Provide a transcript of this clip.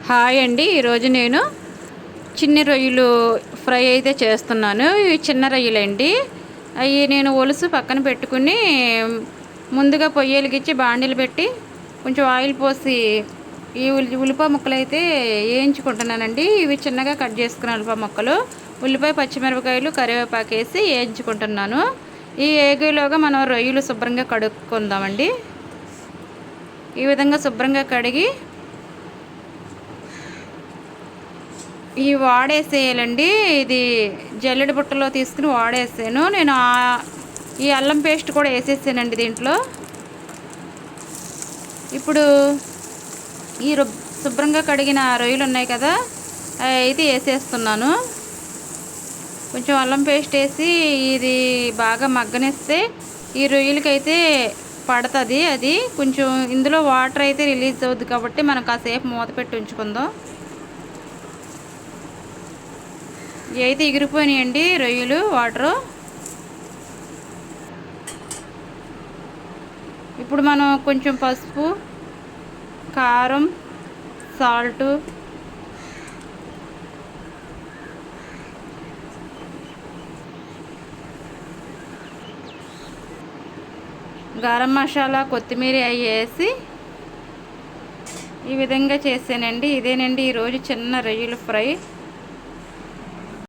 Hi అండి. ఈరోజు నేను చిన్ని రొయ్యలు ఫ్రై అయితే చేస్తున్నాను. ఇవి చిన్న రొయ్యలండి. అవి నేను ఒలుసు పక్కన పెట్టుకుని ముందుగా పొయ్యి వెలిగించి బాండీలు పెట్టి కొంచెం ఆయిల్ పోసి ఈ ఉల్లిపాయ ముక్కలు అయితే వేయించుకుంటున్నానండి. ఇవి చిన్నగా కట్ చేసుకున్న ఉల్లిపాయ ముక్కలు, ఉల్లిపాయ, పచ్చిమిరపకాయలు, కరివేపాకు వేసి వేయించుకుంటున్నాను. ఈ ఏగిలోగా మనం రొయ్యలు శుభ్రంగా కడుక్కుందామండి. ఈ విధంగా శుభ్రంగా కడిగి ఈ వాడేసేయాలండి. ఇది జల్లెడ బుట్టలో తీసుకుని వాడేసాను నేను. ఈ అల్లం పేస్ట్ కూడా వేసేసానండి దీంట్లో. ఇప్పుడు ఈ శుభ్రంగా కడిగిన రొయ్యలు ఉన్నాయి కదా, అవి అయితే వేసేస్తున్నాను. కొంచెం అల్లం పేస్ట్ వేసి ఇది బాగా మగ్గనిస్తే ఈ రొయ్యలకైతే పడుతుంది. అది కొంచెం ఇందులో వాటర్ అయితే రిలీజ్ అవుద్ది కాబట్టి మనం కాసేపు మూత పెట్టి ఉంచుకుందాం. ఇవి అయితే ఎగిరిపోయినాయండి రొయ్యలు వాటరు. ఇప్పుడు మనం కొంచెం పసుపు, కారం, సాల్టు, గరం మసాలా, కొత్తిమీర అవి వేసి ఈ విధంగా చేసానండి. ఇదేనండి ఈరోజు చిన్న రొయ్యలు ఫ్రై.